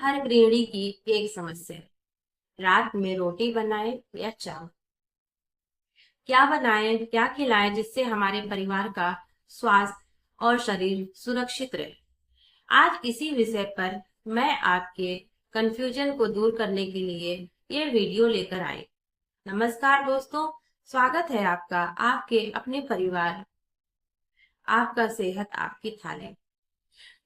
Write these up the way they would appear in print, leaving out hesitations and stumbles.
हर गृहिणी की एक समस्या है। रात में रोटी बनाए या चावल, क्या बनाएं, क्या खिलाएं जिससे हमारे परिवार का स्वास्थ्य और शरीर सुरक्षित रहे। आज इसी विषय पर मैं आपके कंफ्यूजन को दूर करने के लिए ये वीडियो लेकर आई। नमस्कार दोस्तों, स्वागत है आपका आपके अपने परिवार, आपका सेहत आपकी थाली।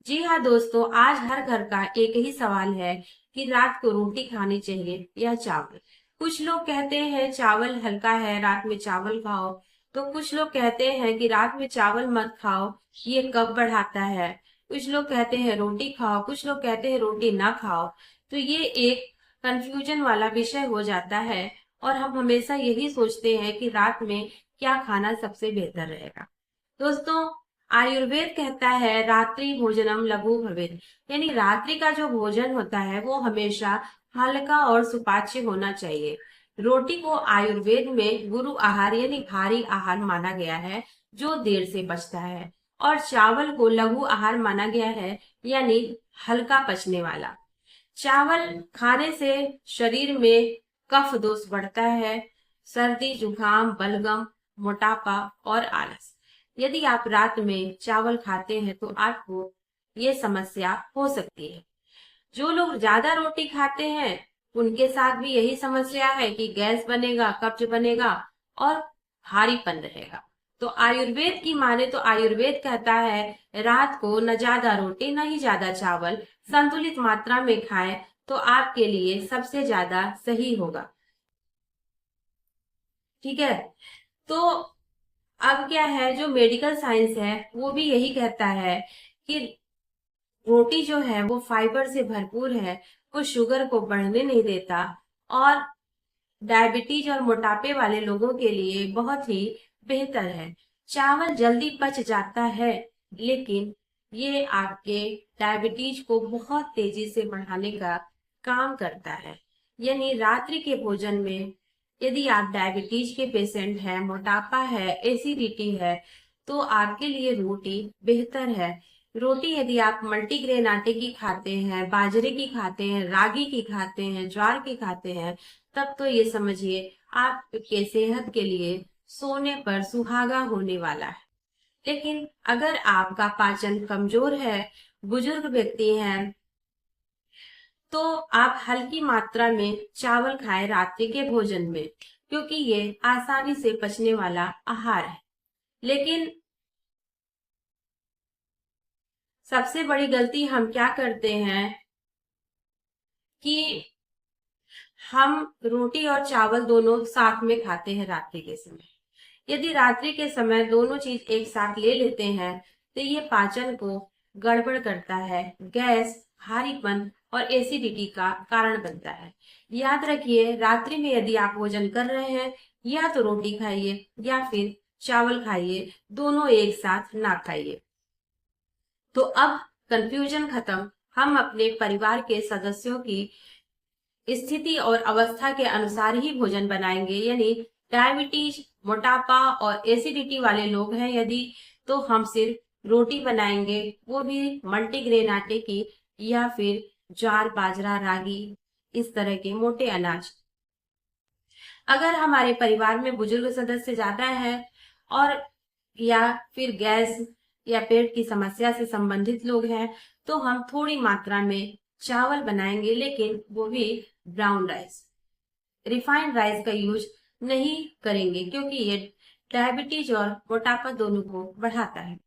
जी हाँ दोस्तों, आज हर घर का एक ही सवाल है कि रात को रोटी खानी चाहिए या चावल। कुछ लोग कहते हैं चावल हल्का है, रात में चावल खाओ। तो कुछ लोग कहते हैं कि रात में चावल मत खाओ, ये कफ बढ़ाता है। कुछ लोग कहते हैं रोटी खाओ, कुछ लोग कहते हैं रोटी ना खाओ। तो ये एक कंफ्यूजन वाला विषय हो जाता है और हम हमेशा यही सोचते हैं कि रात में क्या खाना सबसे बेहतर रहेगा। दोस्तों, आयुर्वेद कहता है रात्रि भोजनम लघु भवेत्, यानी रात्रि का जो भोजन होता है वो हमेशा हल्का और सुपाच्य होना चाहिए। रोटी को आयुर्वेद में गुरु आहार यानी भारी आहार माना गया है, जो देर से पचता है। और चावल को लघु आहार माना गया है, यानी हल्का पचने वाला। चावल खाने से शरीर में कफ दोष बढ़ता है, सर्दी जुकाम बलगम मोटापा और आलस। यदि आप रात में चावल खाते हैं तो आपको ये समस्या हो सकती है। जो लोग ज्यादा रोटी खाते हैं उनके साथ भी यही समस्या है कि गैस बनेगा, कब्ज बनेगा और भारीपन रहेगा। तो आयुर्वेद की माने तो आयुर्वेद कहता है रात को न ज्यादा रोटी न ही ज्यादा चावल, संतुलित मात्रा में खाएं तो आपके लिए सबसे ज्यादा सही होगा। ठीक है। तो अब क्या है, जो मेडिकल साइंस है वो भी यही कहता है कि रोटी जो है वो फाइबर से भरपूर है, वो शुगर को बढ़ने नहीं देता और डायबिटीज और मोटापे वाले लोगों के लिए बहुत ही बेहतर है। चावल जल्दी पच जाता है, लेकिन ये आपके डायबिटीज को बहुत तेजी से बढ़ाने का काम करता है। यानी रात्रि के भोजन में यदि आप डायबिटीज के पेशेंट हैं, मोटापा है, एसिडिटी है, तो आपके लिए रोटी बेहतर है। रोटी यदि आप मल्टीग्रेन आटे की खाते हैं, बाजरे की खाते हैं, रागी की खाते हैं, ज्वार की खाते हैं, तब तो ये समझिए आपके सेहत के लिए सोने पर सुहागा होने वाला है। लेकिन अगर आपका पाचन कमजोर है, बुजुर्ग व्यक्ति हैं, तो आप हल्की मात्रा में चावल खाएं रात्रि के भोजन में, क्योंकि ये आसानी से पचने वाला आहार है। लेकिन सबसे बड़ी गलती हम क्या करते हैं कि हम रोटी और चावल दोनों साथ में खाते हैं रात्रि के समय। यदि रात्रि के समय दोनों चीज एक साथ ले लेते हैं तो ये पाचन को गड़बड़ करता है, गैस, भारीपन और एसिडिटी का कारण बनता है। याद रखिए, रात्रि में यदि आप भोजन कर रहे हैं या तो रोटी खाइए या फिर चावल खाइए, दोनों एक साथ ना खाइए। तो अब कंफ्यूजन खत्म। हम अपने परिवार के सदस्यों की स्थिति और अवस्था के अनुसार ही भोजन बनाएंगे। यानी डायबिटीज, मोटापा और एसिडिटी वाले लोग हैं यदि, तो हम सिर्फ रोटी बनाएंगे, वो भी मल्टीग्रेन आटे की या फिर ज्वार बाजरा रागी, इस तरह के मोटे अनाज। अगर हमारे परिवार में बुजुर्ग सदस्य ज्यादा है और या फिर गैस या पेट की समस्या से संबंधित लोग हैं, तो हम थोड़ी मात्रा में चावल बनाएंगे, लेकिन वो भी ब्राउन राइस, रिफाइंड राइस का यूज नहीं करेंगे, क्योंकि ये डायबिटीज और मोटापा दोनों को बढ़ाता है।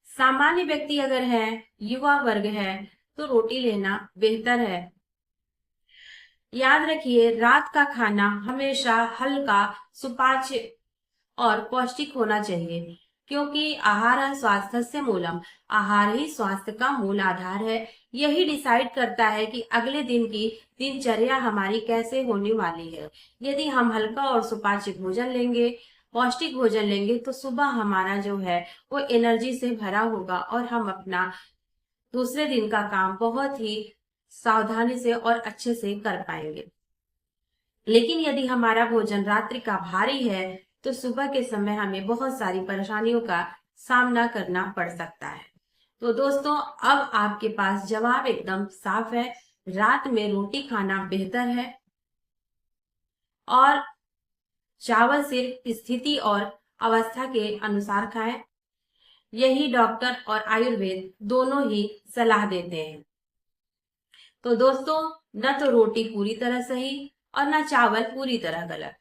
सामान्य व्यक्ति अगर है, युवा वर्ग है, तो रोटी लेना बेहतर है। याद रखिए, रात का खाना हमेशा हल्का, सुपाच्य और पौष्टिक होना चाहिए, क्योंकि आहार स्वास्थ्य से मूलम, आहार ही स्वास्थ्य का मूल आधार है। यही डिसाइड करता है कि अगले दिन की दिनचर्या हमारी कैसे होने वाली है। यदि हम हल्का और सुपाच्य भोजन लेंगे, पौष्टिक भोजन लेंगे, तो सुबह हमारा जो है वो एनर्जी से भरा होगा और हम अपना दूसरे दिन का काम बहुत ही सावधानी से और अच्छे से कर पाएंगे। लेकिन यदि हमारा भोजन रात्रि का भारी है तो सुबह के समय हमें बहुत सारी परेशानियों का सामना करना पड़ सकता है। तो दोस्तों, अब आपके पास जवाब एकदम साफ है। रात में रोटी खाना बेहतर है और चावल सिर्फ स्थिति और अवस्था के अनुसार खाएं। यही डॉक्टर और आयुर्वेद दोनों ही सलाह देते हैं। तो दोस्तों, न तो रोटी पूरी तरह सही और न चावल पूरी तरह गलत।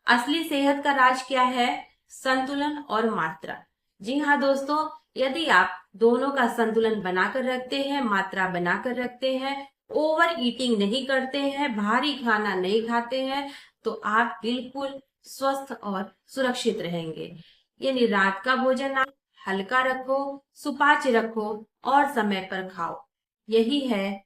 असली सेहत का राज क्या है? संतुलन और मात्रा। जी हाँ दोस्तों, यदि आप दोनों का संतुलन बनाकर रखते हैं, मात्रा बनाकर रखते हैं, ओवर ईटिंग नहीं करते हैं, भारी खाना नहीं खाते हैं, तो आप बिल्कुल स्वस्थ और सुरक्षित रहेंगे। यानी रात का भोजन आप हल्का रखो, सुपाच्य रखो और समय पर खाओ। यही है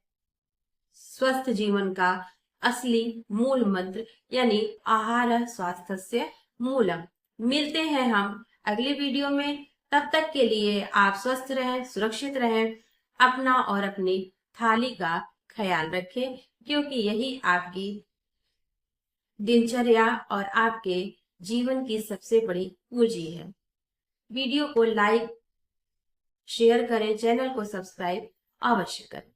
स्वस्थ जीवन का असली मूल मंत्र, यानी आहार स्वास्थ्यस्य मूलम। मिलते हैं हम अगले वीडियो में। तब तक के लिए आप स्वस्थ रहें, सुरक्षित रहें, अपना और अपनी थाली का ख्याल रखें, क्योंकि यही आपकी दिनचर्या और आपके जीवन की सबसे बड़ी पूंजी है। वीडियो को लाइक शेयर करें, चैनल को सब्सक्राइब अवश्य करें।